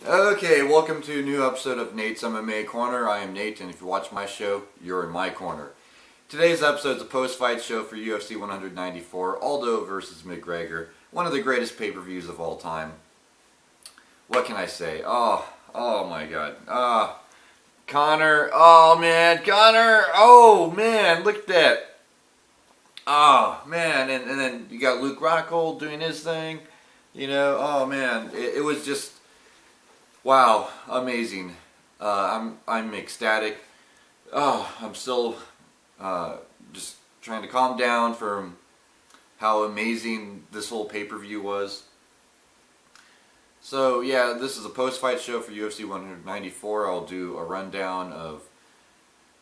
Okay, welcome to a new episode of Nate's MMA Corner. I am Nate, and if you watch my show, you're in my corner. Today's episode is a post-fight show for UFC 194, Aldo versus Mcgregor, one of the greatest pay-per-views of all time. What can I say? Oh my God. Conor, oh man, look at that. Oh man, and then you got Luke Rockhold doing his thing, oh man, it was just, wow, amazing. I'm ecstatic. Oh, I'm still just trying to calm down from how amazing this whole pay-per-view was. So yeah, this is a post-fight show for UFC 194. I'll do a rundown of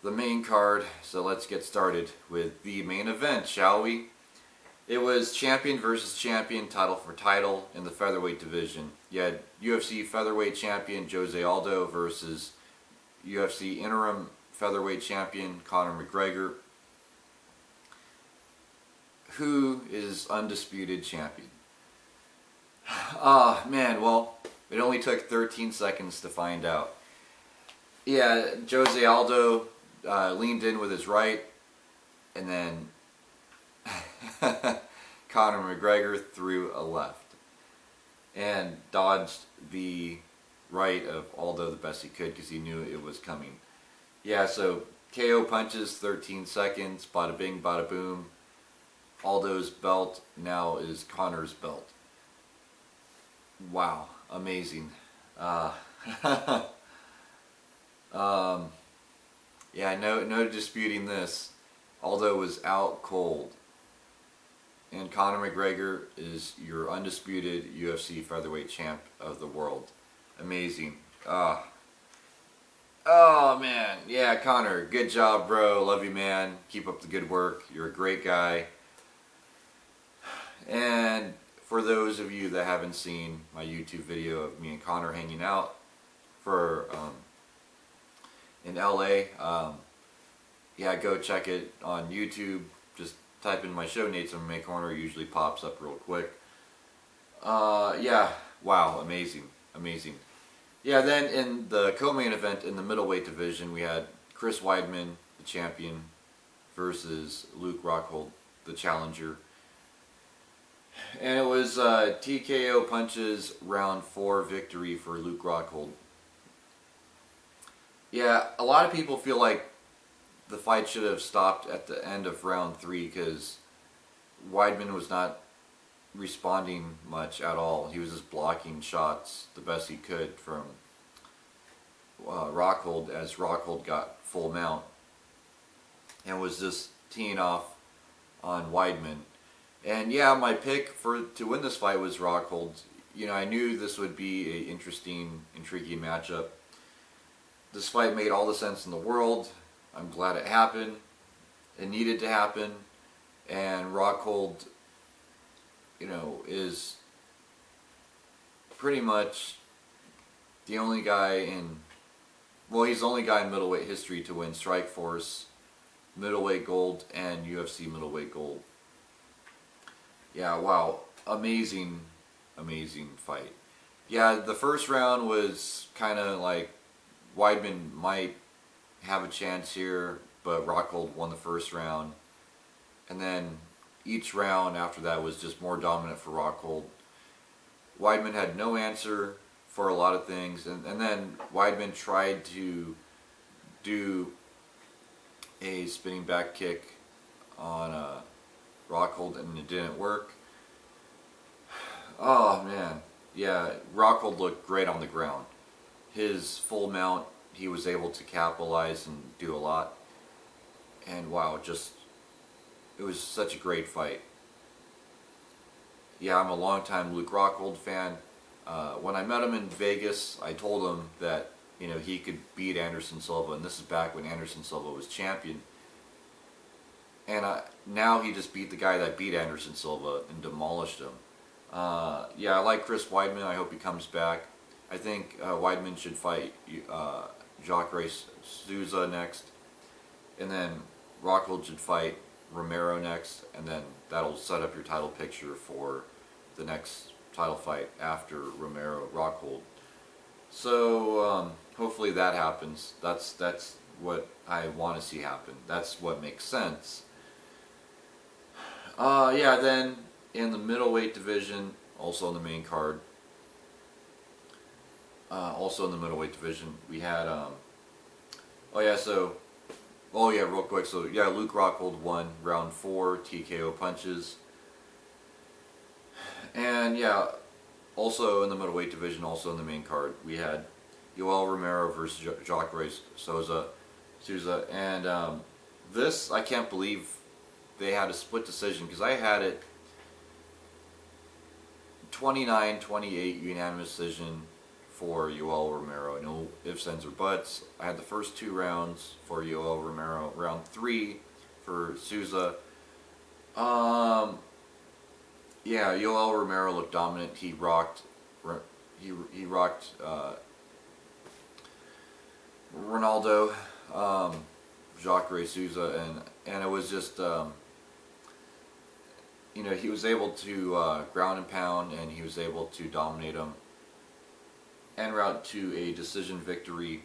the main card. So let's get started with the main event, shall we? It was champion versus champion, title for title in the featherweight division. You had UFC featherweight champion Jose Aldo versus UFC interim featherweight champion Conor McGregor, who is undisputed champion. Man, well, it only took 13 seconds to find out. Yeah, Jose Aldo leaned in with his right, and then Conor McGregor threw a left and dodged the right of Aldo the best he could because he knew it was coming. Yeah, so KO punches, 13 seconds, bada bing, bada boom. Aldo's belt now is Conor's belt. Wow, amazing. Yeah, no disputing this. Aldo was out cold. And Conor McGregor is your undisputed UFC featherweight champ of the world. Amazing. Oh man. Yeah, Conor, good job, bro. Love you, man. Keep up the good work. You're a great guy. And for those of you that haven't seen my YouTube video of me and Conor hanging out for in LA, yeah, go check it on YouTube. Just type in my show, Nate's MMA Corner, usually pops up real quick. Yeah, wow, amazing. Yeah, then in the co-main event in the middleweight division, we had Chris Weidman, the champion, versus Luke Rockhold, the challenger. And it was TKO punches, round 4 victory for Luke Rockhold. Yeah, a lot of people feel like the fight should have stopped at the end of round 3 because Weidman was not responding much at all. He was just blocking shots the best he could from Rockhold as Rockhold got full mount and was just teeing off on Weidman. And yeah, my pick to win this fight was Rockhold. I knew this would be an interesting, intriguing matchup. This fight made all the sense in the world. I'm glad it happened. It needed to happen. And Rockhold, is pretty much the only guy he's the only guy in middleweight history to win Strikeforce, middleweight gold, and UFC middleweight gold. Yeah, wow. Amazing fight. Yeah, the first round was kind of like Weidman might have a chance here, but Rockhold won the first round. And then each round after that was just more dominant for Rockhold. Weidman had no answer for a lot of things, and then Weidman tried to do a spinning back kick on Rockhold, and it didn't work. Oh man, yeah, Rockhold looked great on the ground. His full mount, he was able to capitalize and do a lot. And wow, it was such a great fight. Yeah, I'm a longtime Luke Rockhold fan. When I met him in Vegas, I told him that he could beat Anderson Silva, and this is back when Anderson Silva was champion. And now he just beat the guy that beat Anderson Silva and demolished him. Yeah, I like Chris Weidman. I hope he comes back. I think Weidman should fight Jacare Souza next, and then Rockhold should fight Romero next, and then that'll set up your title picture for the next title fight after Romero Rockhold. So hopefully that happens. That's what I want to see happen. That's what makes sense. Yeah, then in the middleweight division, also in the main card, we had, real quick, so yeah, Luke Rockhold won round 4, TKO punches. And yeah, also in the middleweight division, also in the main card, we had Yoel Romero versus Jacare Souza, and this, I can't believe they had a split decision, because I had it 29-28 unanimous decision for Yoel Romero. No ifs, ands, or buts. I had the first 2 rounds for Yoel Romero. Round 3 for Souza. Yeah, Yoel Romero looked dominant. He rocked Ronaldo, Jacare Souza, and it was just he was able to ground and pound, and he was able to dominate him en route to a decision victory.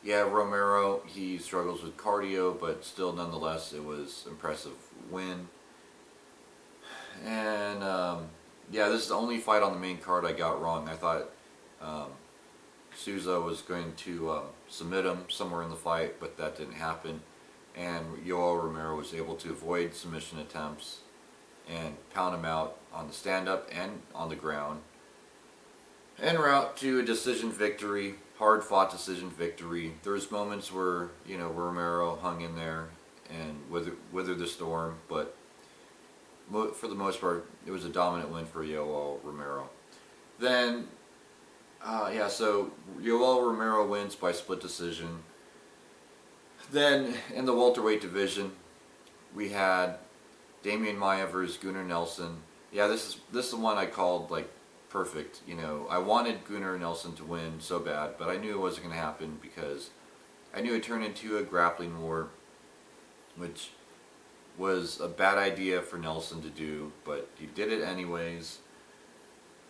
Yeah, Romero, he struggles with cardio, but still nonetheless it was impressive win. And yeah, this is the only fight on the main card I got wrong. I thought Souza was going to submit him somewhere in the fight, but that didn't happen. And Yoel Romero was able to avoid submission attempts and pound him out on the stand-up and on the ground, en route to a decision victory, hard-fought decision victory. There's moments where Romero hung in there and weathered the storm, but for the most part, it was a dominant win for Yoel Romero. Then, so Yoel Romero wins by split decision. Then, in the welterweight division, we had Damian Maia versus Gunnar Nelson. Yeah, this is the one I called, like, perfect. I wanted Gunnar Nelson to win so bad, but I knew it wasn't going to happen because I knew it turned into a grappling war, which was a bad idea for Nelson to do, but he did it anyways.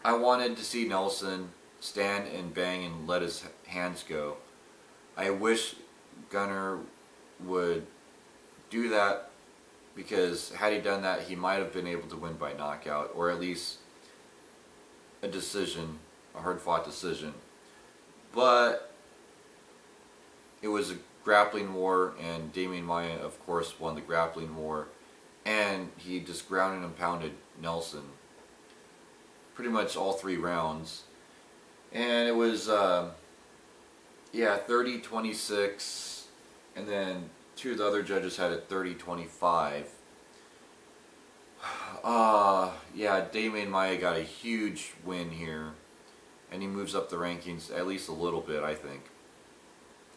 I wanted to see Nelson stand and bang and let his hands go. I wish Gunnar would do that, because had he done that, he might have been able to win by knockout, or at least a decision, a hard-fought decision. But it was a grappling war, and Damian Maia, of course, won the grappling war, and he just grounded and pounded Nelson pretty much all 3 rounds. And it was 30-26, and then 2 of the other judges had it 30-25. Yeah, Damian Maia got a huge win here, and he moves up the rankings at least a little bit, I think,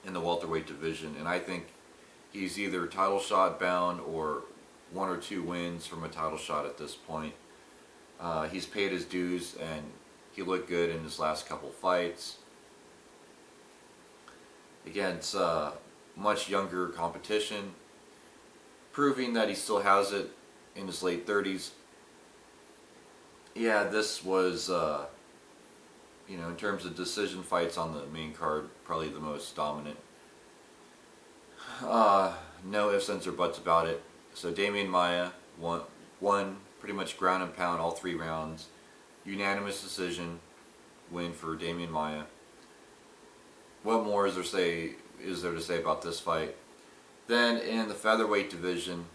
in the welterweight division. And I think he's either title shot bound or 1 or 2 wins from a title shot at this point. He's paid his dues, and he looked good in his last couple fights against much younger competition, proving that he still has it in his late 30s. Yeah, this was, in terms of decision fights on the main card, probably the most dominant. No ifs, ands, or buts about it. So Damian Maia won pretty much ground and pound all 3 rounds. Unanimous decision win for Damian Maia. What more is there to say about this fight? Then in the featherweight division,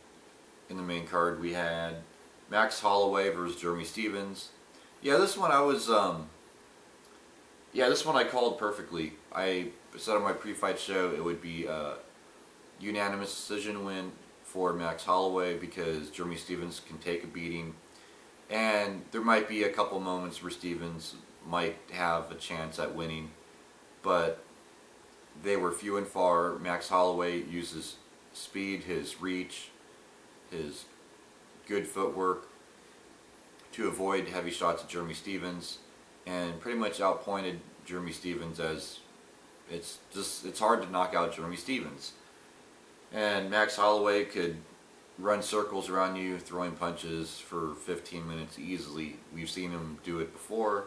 in the main card, we had Max Holloway versus Jeremy Stephens. Yeah, this one this one I called perfectly. I said on my pre-fight show it would be a unanimous decision win for Max Holloway, because Jeremy Stephens can take a beating, and there might be a couple moments where Stephens might have a chance at winning, but they were few and far. Max Holloway uses speed, his reach, his good footwork to avoid heavy shots at Jeremy Stephens, and pretty much outpointed Jeremy Stephens, as it's hard to knock out Jeremy Stephens. And Max Holloway could run circles around you, throwing punches for 15 minutes easily. We've seen him do it before.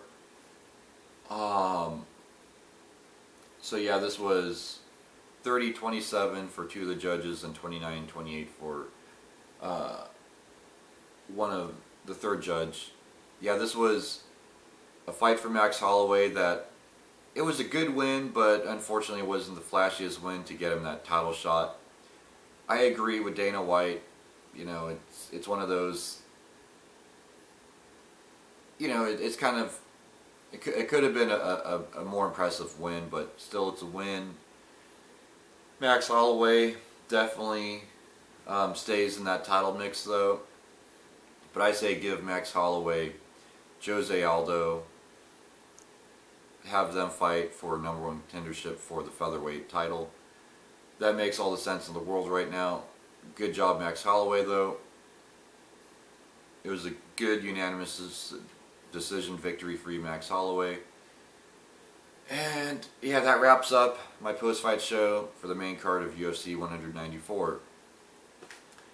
So yeah, this was 30-27 for two of the judges and 29-28 for one of the third judge. Yeah, this was a fight for Max Holloway that it was a good win, but unfortunately it wasn't the flashiest win to get him that title shot. I agree with Dana White. You know, it's one of those. You know, it's kind of it could have been a more impressive win, but still it's a win. Max Holloway definitely stays in that title mix though. But I say give Max Holloway, Jose Aldo, have them fight for #1 contendership for the featherweight title. That makes all the sense in the world right now. Good job, Max Holloway, though. It was a good unanimous decision victory for you, Max Holloway. And yeah, that wraps up my post-fight show for the main card of UFC 194.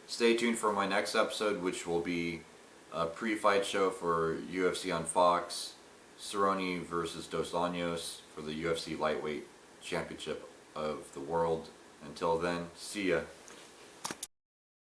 Stay tuned for my next episode, which will be a pre-fight show for UFC on Fox, Cerrone versus Dos Anjos for the UFC Lightweight Championship of the World. Until then, see ya.